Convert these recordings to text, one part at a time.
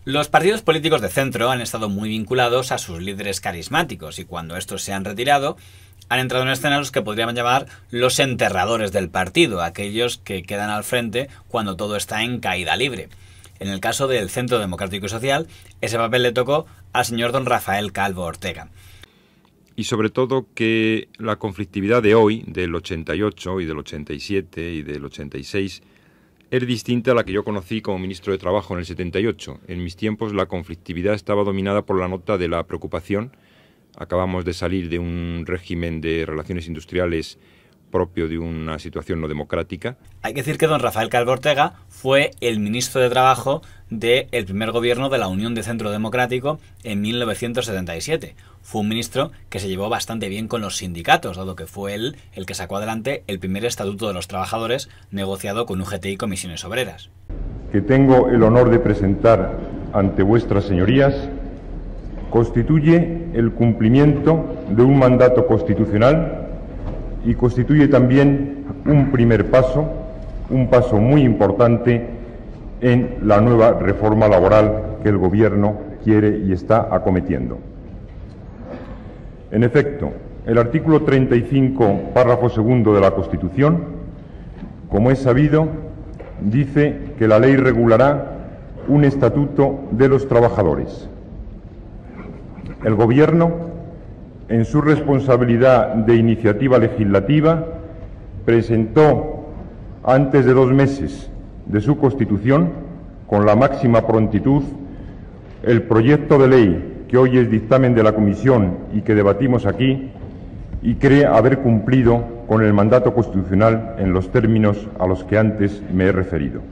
Los partidos políticos de centro han estado muy vinculados a sus líderes carismáticos y cuando estos se han retirado, han entrado en escena los que podríamos llamar los enterradores del partido, aquellos que quedan al frente cuando todo está en caída libre. En el caso del Centro Democrático y Social, ese papel le tocó al señor don Rafael Calvo Ortega. Y sobre todo que la conflictividad de hoy, del 88 y del 87 y del 86, es distinta a la que yo conocí como ministro de Trabajo en el 78. En mis tiempos la conflictividad estaba dominada por la nota de la preocupación. Acabamos de salir de un régimen de relaciones industriales propio de una situación no democrática. Hay que decir que don Rafael Calvo Ortega fue el ministro de Trabajo del primer gobierno de la Unión de Centro Democrático en 1977. Fue un ministro que se llevó bastante bien con los sindicatos, dado que fue él el que sacó adelante el primer Estatuto de los Trabajadores negociado con UGT y Comisiones Obreras. Que tengo el honor de presentar ante vuestras señorías constituye el cumplimiento de un mandato constitucional y constituye también un primer paso, un paso muy importante en la nueva reforma laboral que el Gobierno quiere y está acometiendo. En efecto, el artículo 35, párrafo segundo de la Constitución, como es sabido, dice que la ley regulará un estatuto de los trabajadores. El Gobierno, en su responsabilidad de iniciativa legislativa, presentó antes de 2 meses de su constitución, con la máxima prontitud, el proyecto de ley que hoy es dictamen de la Comisión y que debatimos aquí, y cree haber cumplido con el mandato constitucional en los términos a los que antes me he referido.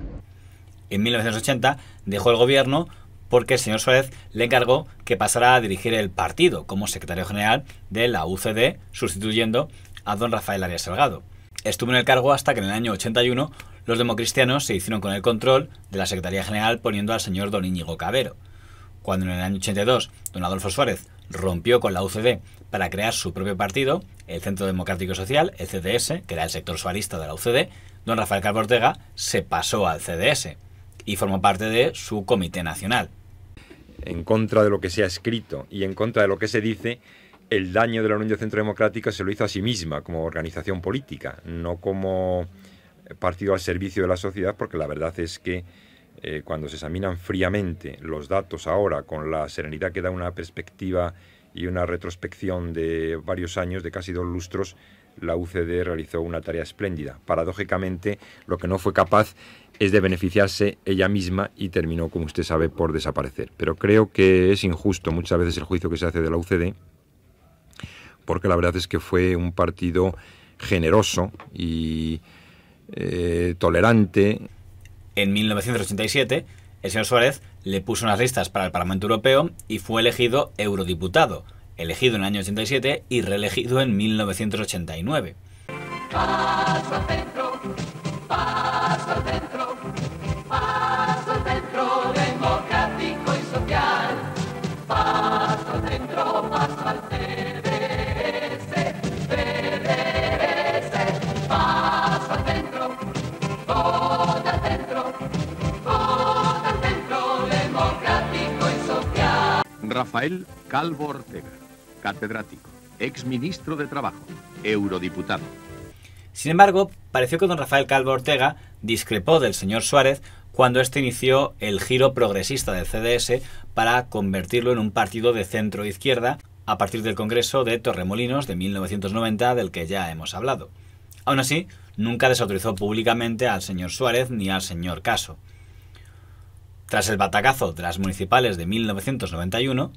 En 1980 dejó el gobierno porque el señor Suárez le encargó que pasara a dirigir el partido como secretario general de la UCD, sustituyendo a don Rafael Arias Salgado. Estuvo en el cargo hasta que en el año 81 los democristianos se hicieron con el control de la Secretaría General poniendo al señor don Íñigo Cabero. Cuando en el año 82 don Adolfo Suárez rompió con la UCD para crear su propio partido, el Centro Democrático y Social, el CDS, que era el sector suarista de la UCD, don Rafael Calvo Ortega se pasó al CDS y formó parte de su comité nacional. En contra de lo que se ha escrito y en contra de lo que se dice, el daño de la Unión de Centro Democrático se lo hizo a sí misma como organización política, no como partido al servicio de la sociedad, porque la verdad es que cuando se examinan fríamente los datos ahora, con la serenidad que da una perspectiva y una retrospección de varios años, de casi 2 lustros, la UCD realizó una tarea espléndida. Paradójicamente, lo que no fue capaz es de beneficiarse ella misma y terminó, como usted sabe, por desaparecer. Pero creo que es injusto muchas veces el juicio que se hace de la UCD, porque la verdad es que fue un partido generoso y tolerante. En 1987, el señor Suárez le puso unas listas para el Parlamento Europeo y fue elegido eurodiputado, elegido en el año 87 y reelegido en 1989. Paso al centro, paso al centro, paso al centro democrático y social. Paso al centro, paso al CDS, CDS. Paso al centro, vota al centro, vota al centro democrático y social. Rafael Calvo Ortega, catedrático, exministro de Trabajo, eurodiputado. Sin embargo, pareció que don Rafael Calvo Ortega discrepó del señor Suárez cuando éste inició el giro progresista del CDS para convertirlo en un partido de centro-izquierda a partir del Congreso de Torremolinos de 1990 del que ya hemos hablado. Aún así, nunca desautorizó públicamente al señor Suárez ni al señor Caso. Tras el batacazo de las municipales de 1991,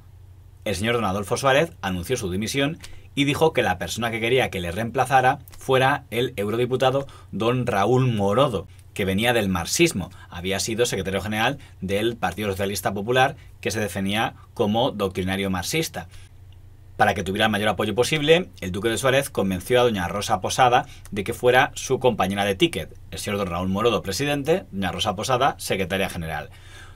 el señor don Adolfo Suárez anunció su dimisión y dijo que la persona que quería que le reemplazara fuera el eurodiputado don Raúl Morodo, que venía del marxismo. Había sido secretario general del Partido Socialista Popular, que se definía como doctrinario marxista. Para que tuviera el mayor apoyo posible, el duque de Suárez convenció a doña Rosa Posada de que fuera su compañera de ticket, el señor don Raúl Morodo, presidente, doña Rosa Posada, secretaria general.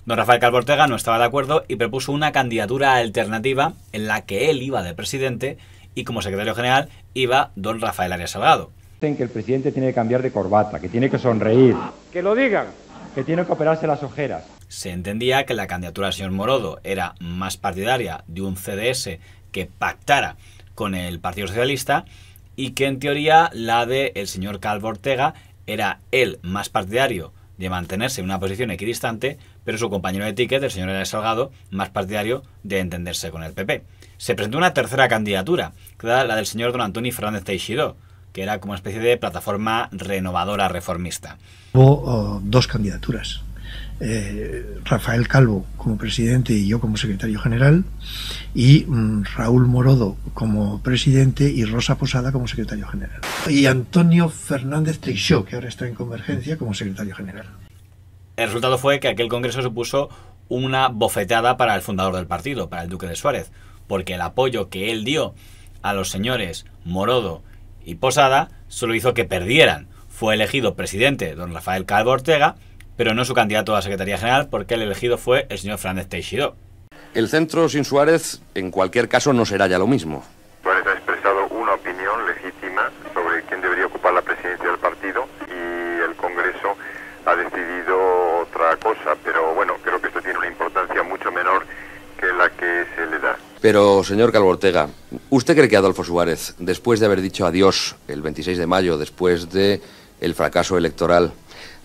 Don Rafael Calvo Ortega no estaba de acuerdo y propuso una candidatura alternativa en la que él iba de presidente y como secretario general iba don Rafael Arias Salgado. Que el presidente tiene que cambiar de corbata, que tiene que sonreír. Que lo digan. Que tiene que operarse las ojeras. Se entendía que la candidatura del señor Morodo era más partidaria de un CDS que pactara con el Partido Socialista y que en teoría la del señor Calvo Ortega era el más partidario de mantenerse en una posición equidistante, pero su compañero de ticket, el señor Elías Salgado, más partidario de entenderse con el PP. Se presentó una tercera candidatura, que era la del señor don Antoni Fernández Teixidó, que era como una especie de plataforma renovadora reformista. Hubo dos candidaturas. Rafael Calvo como presidente y yo como secretario general, y Raúl Morodo como presidente y Rosa Posada como secretario general, y Antonio Fernández Teixidó, que ahora está en Convergencia, como secretario general. El resultado fue que aquel congreso supuso una bofetada para el fundador del partido, para el duque de Suárez, porque el apoyo que él dio a los señores Morodo y Posada solo hizo que perdieran. Fue elegido presidente don Rafael Calvo Ortega, pero no su candidato a la Secretaría General, porque el elegido fue el señor Fernández Teixidó. El centro sin Suárez, en cualquier caso, no será ya lo mismo. Suárez ha expresado una opinión legítima sobre quién debería ocupar la presidencia del partido y el Congreso ha decidido otra cosa, pero bueno, creo que esto tiene una importancia mucho menor que la que se le da. Pero, señor Calvo Ortega, ¿usted cree que Adolfo Suárez, después de haber dicho adiós el 26 de mayo, después de el fracaso electoral,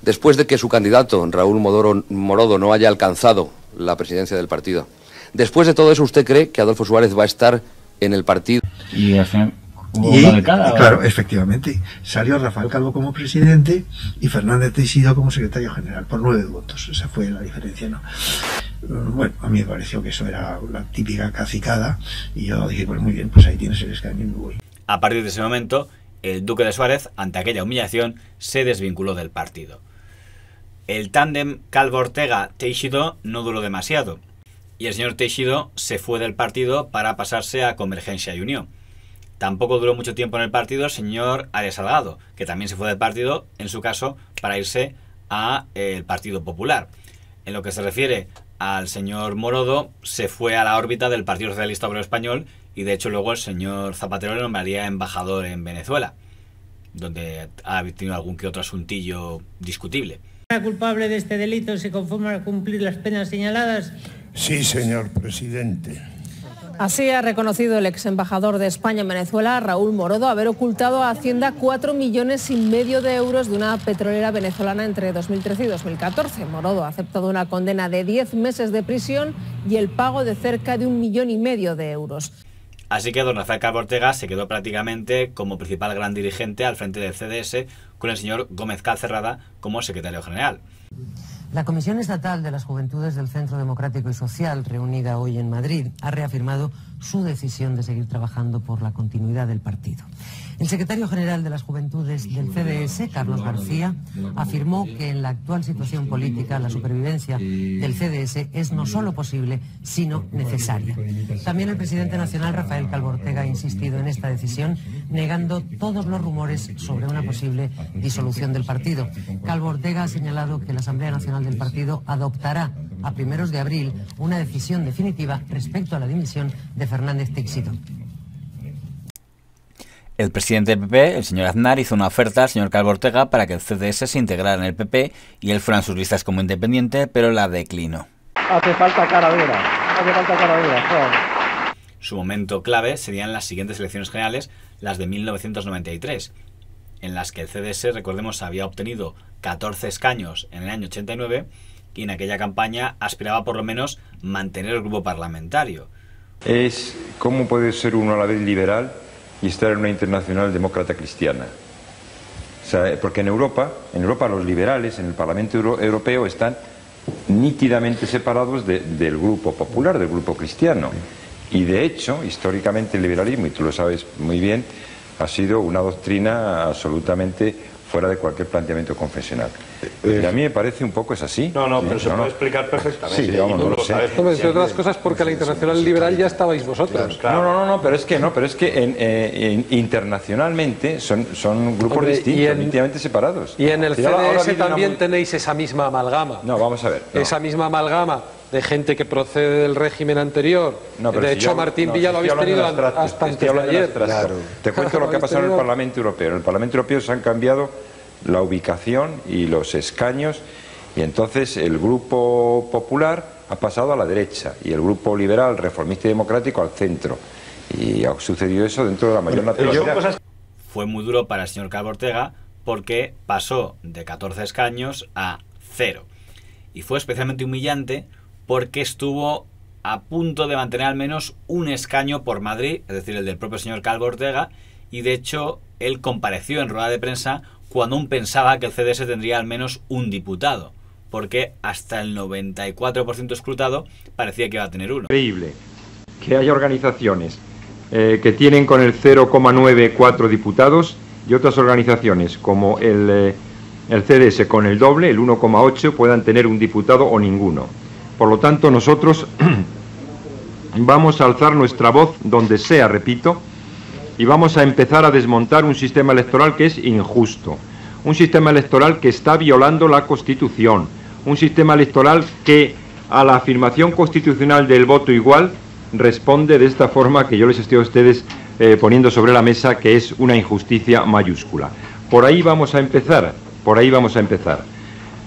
después de que su candidato, Raúl Morodo, no haya alcanzado la presidencia del partido, después de todo eso, ¿usted cree que Adolfo Suárez va a estar en el partido? Y al final, ¿hubo una de cada? Claro, efectivamente, salió Rafael Calvo como presidente y Fernández Teixidó como secretario general, por 9 votos. Esa fue la diferencia, ¿no? Bueno, a mí me pareció que eso era la típica cacicada y yo dije, pues muy bien, pues ahí tienes el escaño y me voy. A partir de ese momento, el duque de Suárez, ante aquella humillación, se desvinculó del partido. El tándem Calvo Ortega-Teixidó no duró demasiado y el señor Teixidó se fue del partido para pasarse a Convergencia y Unió. Tampoco duró mucho tiempo en el partido el señor Elías Salgado, que también se fue del partido, en su caso, para irse al Partido Popular. En lo que se refiere al señor Morodo, se fue a la órbita del Partido Socialista Obrero Español y de hecho luego el señor Zapatero le nombraría embajador en Venezuela, donde ha tenido algún que otro asuntillo discutible. ¿Culpable de este delito se conforma a cumplir las penas señaladas? Sí, señor presidente. Así ha reconocido el ex embajador de España en Venezuela, Raúl Morodo, haber ocultado a Hacienda 4,5 millones de euros de una petrolera venezolana entre 2013 y 2014. Morodo ha aceptado una condena de 10 meses de prisión y el pago de cerca de 1,5 millones de euros. Así que don Rafael Calvo Ortega se quedó prácticamente como principal gran dirigente al frente del CDS, con el señor Gómez Calcerrada como secretario general. La Comisión Estatal de las Juventudes del Centro Democrático y Social, reunida hoy en Madrid, ha reafirmado su decisión de seguir trabajando por la continuidad del partido. El secretario general de las Juventudes del CDS, Carlos García, afirmó que en la actual situación política la supervivencia del CDS es no solo posible, sino necesaria. También el presidente nacional, Rafael Calvo Ortega, ha insistido en esta decisión, negando todos los rumores sobre una posible disolución del partido. Calvo Ortega ha señalado que la Asamblea Nacional del partido adoptará a primeros de abril una decisión definitiva respecto a la dimisión de Fernández Teixidó. El presidente del PP, el señor Aznar, hizo una oferta al señor Calvo Ortega para que el CDS se integrara en el PP y él fuera en sus listas como independiente, pero la declinó. Hace falta cara dura, joder. Su momento clave serían las siguientes elecciones generales, las de 1993, en las que el CDS, recordemos, había obtenido 14 escaños en el año 89 y en aquella campaña aspiraba por lo menos mantener el grupo parlamentario. Es cómo puede ser uno a la vez liberal y estar en una internacional demócrata cristiana. O sea, porque en Europa los liberales en el Parlamento Europeo están nítidamente separados del grupo popular, del grupo cristiano. Y de hecho, históricamente el liberalismo, y tú lo sabes muy bien, ha sido una doctrina absolutamente fuera de cualquier planteamiento confesional. Y a mí me parece un poco es así. No, pero se puede explicar perfectamente. Sí, vamos, no lo sé. Entre otras cosas porque la Internacional Liberal ya estabais vosotros. Claro. No, pero es que internacionalmente son grupos distintos, definitivamente separados. Y en el CDS también tenéis esa misma amalgama. No, vamos a ver. No. Esa misma amalgama de gente que procede del régimen anterior. De hecho, Martín Villa lo habéis tenido hasta antes de ayer. Claro. Te cuento lo que ha pasado en el Parlamento Europeo. En el Parlamento Europeo se han cambiado la ubicación y los escaños Y entonces el Grupo Popular ha pasado a la derecha y el Grupo Liberal, Reformista y Democrático al centro. Y ha sucedido eso dentro de la mayor naturalidad. Fue muy duro para el señor Calvo Ortega porque pasó de 14 escaños a 0. Y fue especialmente humillante porque estuvo a punto de mantener al menos un escaño por Madrid, es decir, el del propio señor Calvo Ortega, y de hecho él compareció en rueda de prensa cuando aún pensaba que el CDS tendría al menos un diputado, porque hasta el 94% escrutado parecía que iba a tener uno. Increíble que haya organizaciones que tienen con el 0,94 diputados y otras organizaciones como el CDS con el doble, el 1,8, puedan tener un diputado o ninguno. Por lo tanto, nosotros vamos a alzar nuestra voz donde sea, repito, y vamos a empezar a desmontar un sistema electoral que es injusto, un sistema electoral que está violando la Constitución, un sistema electoral que a la afirmación constitucional del voto igual responde de esta forma que yo les estoy a ustedes poniendo sobre la mesa, que es una injusticia mayúscula. Por ahí vamos a empezar, por ahí vamos a empezar.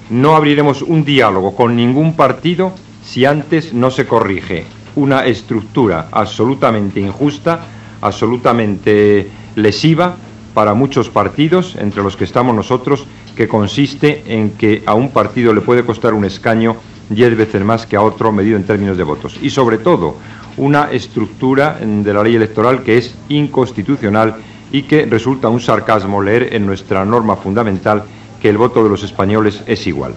No abriremos un diálogo con ningún partido si antes no se corrige una estructura absolutamente injusta, absolutamente lesiva para muchos partidos, entre los que estamos nosotros, que consiste en que a un partido le puede costar un escaño 10 veces más que a otro medido en términos de votos. Y sobre todo, una estructura de la ley electoral que es inconstitucional y que resulta un sarcasmo leer en nuestra norma fundamental que el voto de los españoles es igual.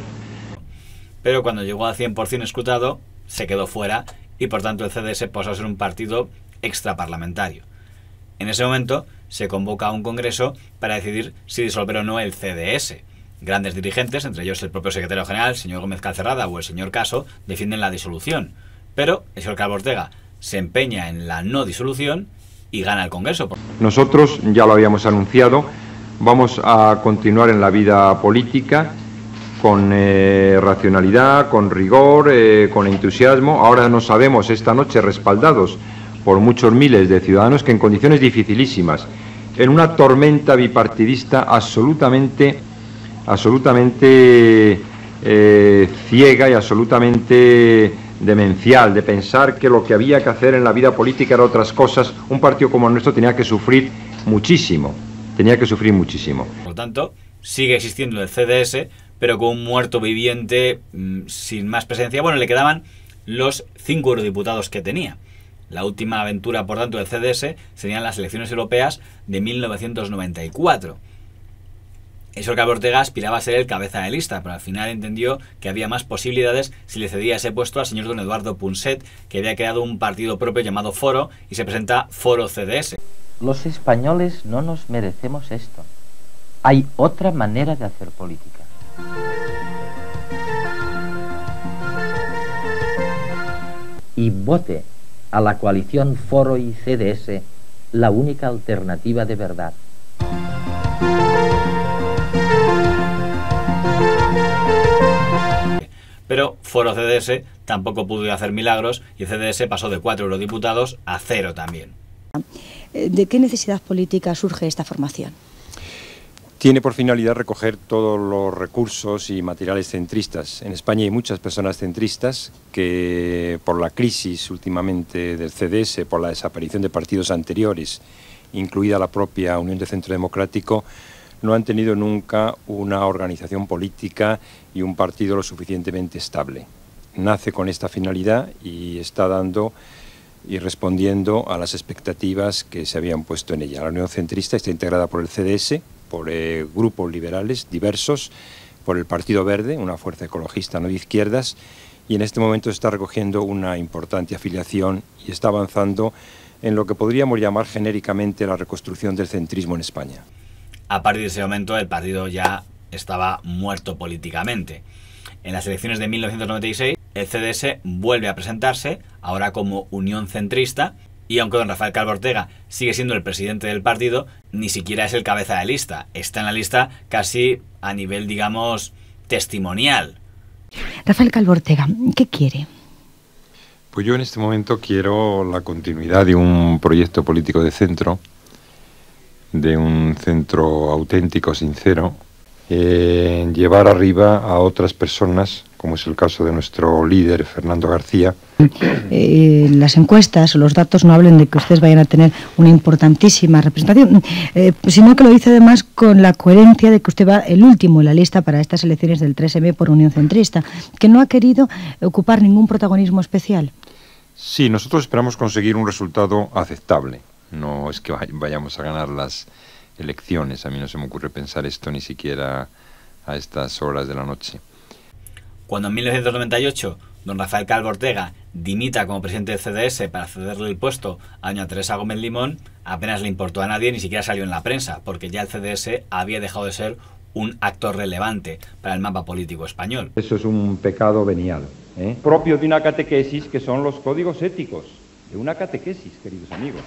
Pero cuando llegó al 100% escrutado, se quedó fuera y por tanto el CDS pasó a ser un partido extraparlamentario. En ese momento se convoca a un congreso para decidir si disolver o no el CDS. Grandes dirigentes, entre ellos el propio secretario general, el señor Gómez Calcerrada o el señor Caso, defienden la disolución. Pero el señor Calvo Ortega se empeña en la no disolución y gana el congreso. Nosotros, ya lo habíamos anunciado, vamos a continuar en la vida política con racionalidad, con rigor, con entusiasmo. Ahora nos sabemos esta noche respaldados por muchos miles de ciudadanos que en condiciones dificilísimas, en una tormenta bipartidista absolutamente ciega y absolutamente demencial, de pensar que lo que había que hacer en la vida política era otras cosas, un partido como el nuestro tenía que sufrir muchísimo, Por lo tanto, sigue existiendo el CDS, pero con un muerto viviente sin más presencia. Bueno, le quedaban los 5 eurodiputados que tenía. La última aventura, por tanto, del CDS serían las elecciones europeas de 1994. El señor Calvo Ortega aspiraba a ser el cabeza de lista, pero al final entendió que había más posibilidades si le cedía ese puesto al señor don Eduardo Punset, que había creado un partido propio llamado Foro, y se presenta Foro CDS. Los españoles no nos merecemos esto. Hay otra manera de hacer política. Y vote a la coalición Foro y CDS, la única alternativa de verdad. Pero Foro CDS tampoco pudo hacer milagros y el CDS pasó de 4 eurodiputados a 0 también. ¿De qué necesidad política surge esta formación? Tiene por finalidad recoger todos los recursos y materiales centristas. En España hay muchas personas centristas que por la crisis últimamente del CDS, por la desaparición de partidos anteriores, incluida la propia Unión de Centro Democrático, no han tenido nunca una organización política y un partido lo suficientemente estable. Nace con esta finalidad y está dando y respondiendo a las expectativas que se habían puesto en ella. La Unión Centrista está integrada por el CDS, por grupos liberales diversos, por el Partido Verde, una fuerza ecologista no de izquierdas, y en este momento está recogiendo una importante afiliación y está avanzando en lo que podríamos llamar genéricamente la reconstrucción del centrismo en España. A partir de ese momento el partido ya estaba muerto políticamente. En las elecciones de 1996 el CDS vuelve a presentarse, ahora como Unión Centrista, y aunque don Rafael Calvo Ortega sigue siendo el presidente del partido, ni siquiera es el cabeza de lista. Está en la lista casi a nivel, digamos, testimonial. Rafael Calvo Ortega, ¿qué quiere? Pues yo en este momento quiero la continuidad de un proyecto político de un centro auténtico, sincero, llevar arriba a otras personas, como es el caso de nuestro líder Fernando García. Las encuestas o los datos no hablen de que ustedes vayan a tener una importantísima representación, sino que lo dice además con la coherencia de que usted va el último en la lista para estas elecciones del 3M por Unión Centrista, que no ha querido ocupar ningún protagonismo especial. Sí, nosotros esperamos conseguir un resultado aceptable. No es que vayamos a ganar las elecciones. A mí no se me ocurre pensar esto ni siquiera a estas horas de la noche. Cuando en 1998 don Rafael Calvo Ortega dimita como presidente del CDS para cederle el puesto a doña Teresa Gómez Limón, apenas le importó a nadie, ni siquiera salió en la prensa, porque ya el CDS había dejado de ser un actor relevante para el mapa político español. Eso es un pecado venial, propio de una catequesis, que son los códigos éticos, de una catequesis, queridos amigos.